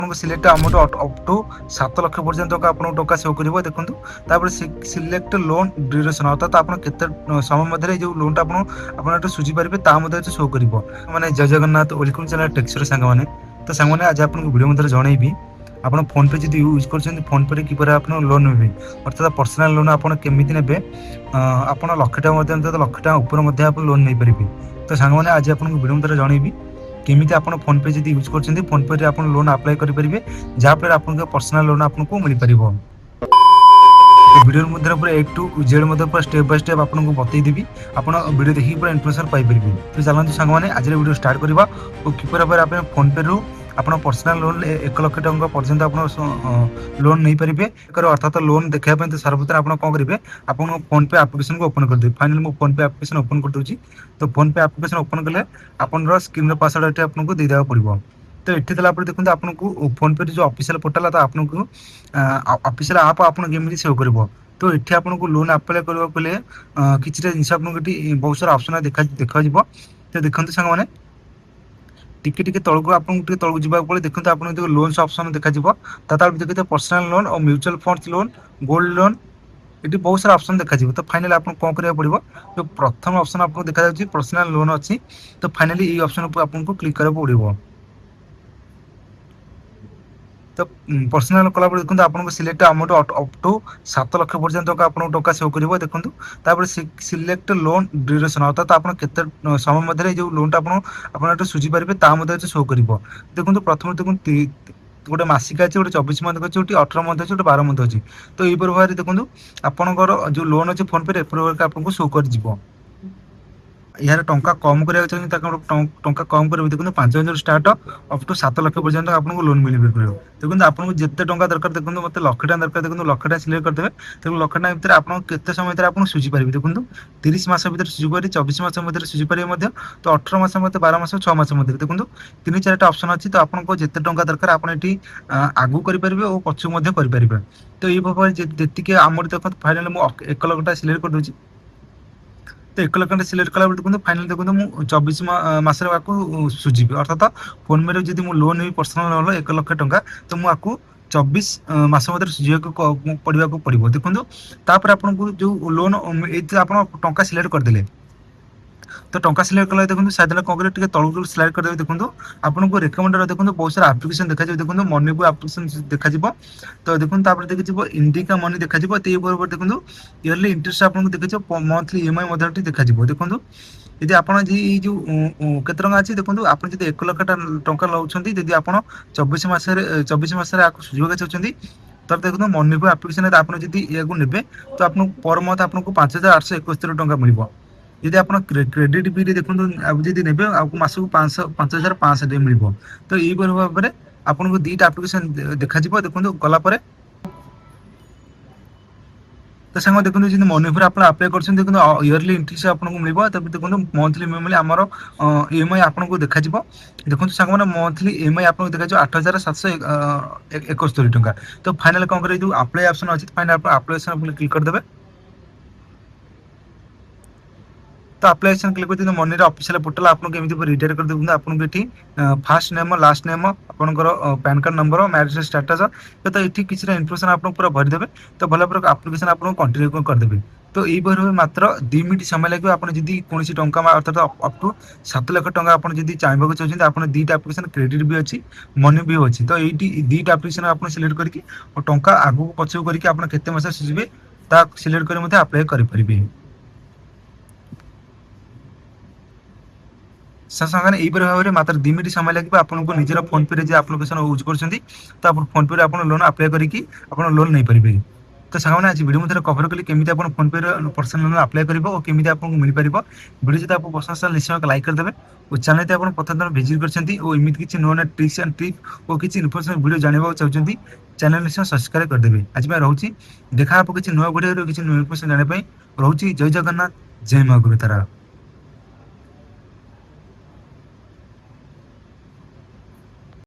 ଆପଣଙ୍କୁ select amount up to 7 ଲକ୍ଷ ପର୍ଯ୍ୟନ୍ତ ଆପଣଙ୍କୁ ଟଙ୍କା ଶୋ କରିବ। ଦେଖନ୍ତୁ ତାପରେ ସିଲେକ୍ଟ ଲୋନ୍ ଡ୍ୟୁରେସନ୍ ଅର୍ଥାତ୍ ଆପଣ କେତେ ସମୟ ମଧ୍ୟରେ ଯେଉଁ ଲୋନ୍ଟା ଆପଣ ଏଠୁ ସୁଝି ପାରିବେ ତା ମଧ୍ୟ ଏଠି ଶୋ କରିବ। ମାନେ ଜୟ ଜଗନ୍ନାଥ, ୱେଲକମ୍ ଚ୍ୟାନେଲ୍ ଟେକ୍ସର ସାଙ୍ଗମାନେ। ତ ସାଙ୍ଗମାନେ ଆଜି ଆପଣଙ୍କୁ ଭିଡ଼ିଓ ମଧ୍ୟରେ ଜଣେଇବି ଆପଣ ଫୋନ୍ ପେ ଯଦି ୟୁଜ୍ କରୁଛନ୍ତି ଫୋନ୍ ପେରେ କିପରି ଆପଣ ଲୋନ୍ ନେବେ ଅର୍ଥାତ୍ ପର୍ସନାଲ୍ ଲୋନ୍ ଆପଣ କେମିତି ନେବେ। ଆପଣ ଲକ୍ଷେ ଟଙ୍କା ମଧ୍ୟ ଲକ୍ଷେ ଟଙ୍କା ଉପରେ ମଧ୍ୟ ଆପଣ ଲୋନ୍ ନେଇପାରିବେ। ତ ସାଙ୍ଗମାନେ ଆଜି ଆପଣଙ୍କୁ ଭିଡ଼ିଓ ମଧ୍ୟରେ ଜଣେଇବି କେମିତି ଆପଣ ଫୋନ୍ ପେ ଯଦି ୟୁଜ୍ କରୁଛନ୍ତି ଫୋନ୍ ପେରେ ଆପଣ ଲୋନ୍ ଆପ୍ଲାଏ କରିପାରିବେ, ଯାହାଫଳରେ ଆପଣଙ୍କ ପର୍ସନାଲ୍ ଲୋନ୍ ଆପଣଙ୍କୁ ମିଳିପାରିବ। ଭିଡ଼ିଓ ମଧ୍ୟରେ ପୁରା A to Z ମଧ୍ୟ ପୁରା ଷ୍ଟେପ୍ ବାଇ ଷ୍ଟେପ୍ ଆପଣଙ୍କୁ ବତେଇଦେବି। ଆପଣ ଭିଡ଼ିଓ ଦେଖିକି ପୁରା ଇନଫର୍ମେସନ୍ ପାଇପାରିବେ। ତ ଚାଲନ୍ତୁ ସାଙ୍ଗମାନେ ଆଜିର ଭିଡ଼ିଓ ଷ୍ଟାର୍ଟ କରିବା ଓ କିପରି ଭାବରେ ଆପଣ ଫୋନ୍ ପେରୁ ଆପଣ ପର୍ସନାଲ୍ ଲୋନ୍ 1 ଲକ୍ଷ ଟଙ୍କା ପର୍ଯ୍ୟନ୍ତ ଆପଣ ଲୋନ୍ ନେଇପାରିବେ। ଅର୍ଥାତ୍ ଲୋନ୍ ଦେଖାଇବା ପାଇଁ ସର୍ବପ୍ରଥମେ ଆପଣ କ'ଣ କରିବେ, ଆପଣଙ୍କ ଫୋନ୍ ପେ ଆପ୍ଲିକେସନକୁ ଓପନ୍ କରିଦେବେ। ଫାଇନାଲି ମୁଁ ଫୋନ୍ ପେ ଆପ୍ଲିକେସନ ଓପନ୍ କରିଦେଉଛି। ତ ଫୋନ୍ ପେ ଆପ୍ଲିକେସନ ଓପନ୍ କଲେ ଆପଣଙ୍କର ସ୍କ୍ରିନ୍‌ର ପାସୱାର୍ଡ ଏଠି ଆପଣଙ୍କୁ ଦେଇଦେବାକୁ ପଡ଼ିବ। ତ ଏଠି ଦେଲା ପରେ ଦେଖନ୍ତୁ ଆପଣଙ୍କୁ ଫୋନ୍ ପେ ଯେଉଁ ଅଫିସିଆଲ୍ ପୋର୍ଟାଲ ତ ଆପଣଙ୍କୁ ଅଫିସିଆଲ୍ ଆପ୍ ଆପଣଙ୍କୁ କେମିତି ସେଭ୍ କରିବ। ତ ଏଠି ଆପଣଙ୍କୁ ଲୋନ୍ ଆପ୍ଲାଏ କରିବାକୁ ହେଲେ କିଛିଟା ଜିନିଷ ଆପଣଙ୍କୁ ଏଠି ବହୁତ ସାରା ଅପସନ୍ ଦେଖାଯିବ। ତ ଦେଖନ୍ତୁ ସାଙ୍ଗମାନେ ଟିକେ ତଳକୁ ଆପଣଙ୍କୁ ଟିକେ ତଳକୁ ଯିବାକୁ ପଡ଼ିବ। ଦେଖନ୍ତୁ ଆପଣଙ୍କୁ ଯେଉଁ ଲୋନ୍ସ ଅପସନ୍ ଦେଖାଯିବ ତା ତଳେ ଦେଖିଥିବେ ପର୍ସନାଲ୍ ଲୋନ୍ ଓ mutual funds loan, gold loan, ଏଠି ବହୁତ ସାରା ଅପସନ୍ ଦେଖାଯିବ। ତ ଫାଇନାଲି ଆପଣଙ୍କୁ କ'ଣ କରିବାକୁ ପଡ଼ିବ, ଯେଉଁ ପ୍ରଥମ ଅପସନ୍ ଆପଣଙ୍କୁ ଦେଖାଯାଉଛି ପର୍ସନାଲ୍ ଲୋନ୍ ଅଛି। ତ ଫାଇନାଲି ଏଇ ଅପସନ୍ ଉପରେ ଆପଣଙ୍କୁ କ୍ଲିକ୍ କରିବାକୁ ପଡ଼ିବ। ତ ପର୍ସନାଲ୍ କଲାପରେ ଦେଖନ୍ତୁ ଆପଣଙ୍କୁ ସିଲେକ୍ଟ ଆମାଉଣ୍ଟ ଅପ୍ ଟୁ 7 ଲକ୍ଷ ପର୍ଯ୍ୟନ୍ତ ଆପଣଙ୍କୁ ଟଙ୍କା ଶୋ କରିବ। ଦେଖନ୍ତୁ ତାପରେ ସିଲେକ୍ଟ ଲୋନ୍ ଡ୍ୟୁରେସନ୍ ଅର୍ଥାତ୍ ଆପଣ କେତେ ସମୟ ମଧ୍ୟରେ ଯେଉଁ ଲୋନ୍ଟା ଆପଣ ଏଠୁ ସୁଝି ପାରିବେ ତା ମଧ୍ୟ ଏଠି ଶୋ କରିବ। ଦେଖନ୍ତୁ ପ୍ରଥମେ ଦେଖନ୍ତୁ ଗୋଟେ ମାସିକା ଅଛି, ଗୋଟେ 24 ମାସ ଅଛି, ଗୋଟେ 18 ମନ୍ଥ ଅଛି, ଗୋଟେ 12 ମନ୍ଥ ଅଛି। ତ ଏହିପରି ଭାବରେ ଦେଖନ୍ତୁ ଆପଣଙ୍କର ଯେଉଁ ଲୋନ୍ ଅଛି ଫୋନ୍ ପେରେ ଏପରି ଭାବରେ ଆପଣଙ୍କୁ ଶୋ କରିଯିବ। ଏହାର ଟଙ୍କା କମ୍ କରିବାକୁ ଚାହୁଁଛନ୍ତି ତାକୁ ଟଙ୍କା କମ୍ କରିବେ। ଦେଖନ୍ତୁ 5,000 ଷ୍ଟାର୍ଟ ଅପ୍ ଟୁ 7 ଲକ୍ଷ ପର୍ଯ୍ୟନ୍ତ ଆପଣଙ୍କୁ ଲୋନ୍ ମିଳିପାରିବ। ଦେଖନ୍ତୁ ଆପଣଙ୍କୁ ଯେତେ ଟଙ୍କା ଦରକାର, ଦେଖନ୍ତୁ ମୋତେ ଲକ୍ଷେ ଟଙ୍କା ଦରକାର, ଦେଖନ୍ତୁ ଲକ୍ଷେ ଟଙ୍କା ସିଲେକ୍ଟ କରିଦେବେ। ତେଣୁ ଲକ୍ଷେ ଟଙ୍କା ଭିତରେ ଆପଣ କେତେ ସମୟ ଭିତରେ ଆପଣ ସୁଝି ପାରିବେ। ଦେଖନ୍ତୁ 30 ମାସ ଭିତରେ ସୁଝି ପାରିବେ, 24 ମାସ ମଧ୍ୟରେ ସୁଝି ପାରିବେ ମଧ୍ୟ, ତ 18 ମାସ ମଧ୍ୟରେ, 12 ମାସ, 6 ମାସ ମଧ୍ୟରେ। ଦେଖନ୍ତୁ 3-4ଟା ଅପସନ୍ ଅଛି। ତ ଆପଣଙ୍କୁ ଯେତେ ଟଙ୍କା ଦରକାର ଆପଣ ଏଠି ଆଗକୁ କରିପାରିବେ ଓ ପଛକୁ ମଧ୍ୟ କରିପାରିବେ। ତ ଏଇ ଭାବରେ ଯେତିକି ଆମର ଦେଖନ୍ତୁ ଫାଇନାଲି ମୁଁ 1 ଲକ୍ଷ ଟଙ୍କା ସିଲେକ୍ଟ କରିଦେଉଛି। ତ 1 ଲକ୍ଷ ଟଙ୍କା ସିଲେକ୍ଟ କଲାପରେ ଦେଖନ୍ତୁ ଫାଇନାଲି ଦେଖନ୍ତୁ ମୁଁ 24 ମାସରେ ଆକୁ ସୁଝିବି। ଅର୍ଥାତ୍ ଫୋନ୍ ପେରେ ଯଦି ମୁଁ ଲୋନ୍ ନେବି ପର୍ସନାଲ୍ ଲୋନ୍ 1 ଲକ୍ଷ ଟଙ୍କା, ତ ମୁଁ ଆକୁ 24 ମାସ ମଧ୍ୟରେ ସୁଝିବାକୁ ପଡ଼ିବ। ଦେଖନ୍ତୁ ତାପରେ ଆପଣଙ୍କୁ ଯେଉଁ ଲୋନ୍ ଏଇଥିରେ ଆପଣ ଟଙ୍କା ସିଲେକ୍ଟ କରିଦେଲେ। ତ ଟଙ୍କା ସିଲେକ୍ଟ କଲା ଦେଖନ୍ତୁ ସାଧାରଣ କ'ଣ କରିବେ, ଟିକେ ତଳକୁ ସ୍ଲାଇଡ୍ କରିଦେବେ। ଦେଖନ୍ତୁ ଆପଣଙ୍କୁ ରେକମେଣ୍ଡେଡ୍ ଦେଖନ୍ତୁ ବହୁତ ସାରା ଆପ୍ଲିକେସନ୍ ଦେଖାଯିବ। ଦେଖନ୍ତୁ ମନିପୁର ଆପ୍ଲିକେସନ୍ ଦେଖାଯିବ। ତ ଦେଖନ୍ତୁ ତାପରେ ଦେଖିଯିବ ଇଣ୍ଡିକା ମନି ଦେଖାଯିବ। ତ ଏଇ ଦେଖନ୍ତୁ ଇୟରଲି ଇଣ୍ଟରେଷ୍ଟ ଆପଣଙ୍କୁ ଦେଖାଯିବ, ମନ୍ଥଲି EMI ମଧ୍ୟ ଏଠି ଦେଖାଯିବ। ଦେଖନ୍ତୁ ଯଦି ଆପଣ ଏଇ ଯେଉଁ କେତେ ଟଙ୍କା ଅଛି, ଦେଖନ୍ତୁ ଆପଣ ଯଦି 1 ଲକ୍ଷ ଟଙ୍କା ନେଉଛନ୍ତି, ଯଦି ଆପଣ 24 ମାସରେ ଆକୁ ସୁଝିବାକୁ ଚାହୁଁଛନ୍ତି, ତାହେଲେ ଦେଖନ୍ତୁ ମନିପୁର ଆପ୍ଲିକେସନରେ ଆପଣ ଯଦି ଏହାକୁ ନେବେ ତ ଆପଣଙ୍କୁ ପର ମନ୍ଥ ଆପଣଙ୍କୁ 5,871 ଟଙ୍କା ମିଳିବ। ଯଦି ଆପଣ କ୍ରେଡିଟ୍ ବିରେ ଦେଖନ୍ତୁ ଯଦି ନେବେ ଆଉ ମାସକୁ 5,500 ମିଳିବ। ତ ଏଇପରି ଭାବରେ ଆପଣଙ୍କୁ 2ଟା ଆପ୍ଲିକେସନ୍ ଦେଖାଯିବ। ଦେଖନ୍ତୁ ଗଲା ପରେ ତ ସାଙ୍ଗ ଦେଖନ୍ତୁ ଯଦି ମନିପୁର ଆପଣ ଆପ୍ଲାଏ କରୁଛନ୍ତି, ଦେଖନ୍ତୁ ଇୟରଲି ଇଣ୍ଟରେଷ୍ଟ ଆପଣଙ୍କୁ ମିଳିବ। ତାପରେ ଦେଖନ୍ତୁ ମନ୍ଥଲି ମିଳିବ ଆମର EMI ଆପଣଙ୍କୁ ଦେଖାଯିବ। ଦେଖନ୍ତୁ ସାଙ୍ଗମାନେ ମନ୍ଥଲି EMI ଆପଣଙ୍କୁ ଦେଖାଯିବ 8,771 ଟଙ୍କା। ତ ଫାଇନାଲି କ'ଣ କରିବେ, ଯେଉଁ ଆପ୍ଲାଏ ଅପସନ୍ ଅଛି ଫାଇନାଲି ଆପଣ ଆପ୍ଲିକେସନ୍ କ୍ଲିକ୍ କରିଦେବେ। ତ ଆପ୍ଲିକେସନ୍ କ୍ଲିକ୍ କରି ମନିର ଅଫିସିଆଲ୍ ପୋର୍ଟାଲ ଆପଣଙ୍କୁ ଏମିତି ରିଡାଇରେକ୍ଟ କରିଦେବେ। ଆପଣଙ୍କୁ ଏଠି ଫାର୍ଷ୍ଟ ନେମ୍, ଲାଷ୍ଟ ନେମ୍, ଆପଣଙ୍କର PAN card number, marriage status, ତ ଏଠି କିଛିଟା ଇନଫର୍ମେସନ୍ ଆପଣ ପୁରା ଭରିଦେବେ। ତ ଭଲ ଭାବରେ ଆପ୍ଲିକେସନ୍ ଆପଣଙ୍କୁ କଣ୍ଟିନ୍ୟୁ କରିଦେବେ। ତ ଏଇପରି ଭାବେ ମାତ୍ର 2 ମିନିଟ୍ ସମୟ ଲାଗିବ। ଆପଣ ଯଦି କୌଣସି ଟଙ୍କା ଅର୍ଥାତ୍ ଅପ୍ ଟୁ 7 ଲକ୍ଷ ଟଙ୍କା ଆପଣ ଯଦି ଚାହିଁବାକୁ ଚାହୁଁଛନ୍ତି, ଆପଣ 2ଟା ଆପ୍ଲିକେସନ୍ କ୍ରେଡିଟ୍ ବି ଅଛି, ମନି ବି ଅଛି। ତ ଏଇଠି 2ଟା ଆପ୍ଲିକେସନ୍ ଆପଣ ସିଲେକ୍ଟ କରିକି ଟଙ୍କା ଆଗକୁ ପଛକୁ କରିକି ଆପଣ କେତେ ମାସରେ ସୁଝିବେ ତା ସିଲେକ୍ଟ କରି ମଧ୍ୟ ଆପ୍ଲାଏ କରିପାରିବେ। ସାଙ୍ଗମାନେ ଏଇପରି ଭାବରେ ମାତ୍ର 2 ମିନିଟ୍ ସମୟ ଲାଗିବ ଆପଣଙ୍କୁ ନିଜର ଫୋନ୍ ପେରେ ଯେ ଆପ୍ଲିକେସନ୍ ୟୁଜ୍ କରୁଛନ୍ତି, ତ ଆପଣ ଫୋନ୍ ପେରେ ଆପଣ ଲୋନ୍ ଆପ୍ଲାଏ କରିକି ଆପଣ ଲୋନ୍ ନେଇପାରିବେ। ତ ସାଙ୍ଗମାନେ ଆଜି ଭିଡ଼ିଓ ମଧ୍ୟରେ କଭର କଲି କେମିତି ଆପଣ ଫୋନ୍ ପେରେ ପର୍ସନାଲ୍ ଲୋନ୍ ଆପ୍ଲାଏ କରିବ ଓ କେମିତି ଆପଣଙ୍କୁ ମିଳିପାରିବ। ଭିଡ଼ିଓ ଯଦି ଆପଣଙ୍କୁ ପସନ୍ଦ ଆସିଲା ନିଶ୍ଚୟ ଲାଇକ୍ କରିଦେବେ ଓ ଚ୍ୟାନେଲଟି ଆପଣ ପ୍ରଥମ ଥର ଭିଜିଟ୍ କରିଛନ୍ତି ଓ ଏମିତି କିଛି ନୂଆ ନୂଆ ଟ୍ରିକ୍ସ ଆଣ୍ଡ ଟ୍ରିକ୍ ଓ କିଛି ଇନଫର୍ମେସନ୍ ଭିଡ଼ିଓ ଜାଣିବାକୁ ଚାହୁଁଛନ୍ତି, ଚ୍ୟାନେଲ ନିଶ୍ଚୟ ସବସ୍କ୍ରାଇବ୍ କରିଦେବେ। ଆଜି ପାଇଁ ରହୁଛି, ଦେଖା ହେବ କିଛି ନୂଆ ଭିଡ଼ିଓରେ କିଛି ନୂଆ ଇନଫର୍ମେସନ୍ ଜାଣିବା ପାଇଁ। ରହୁଛି, ଜୟ ଜଗନ୍ନାଥ, ଜୟ ମା ଗୁରୁ ତାରା।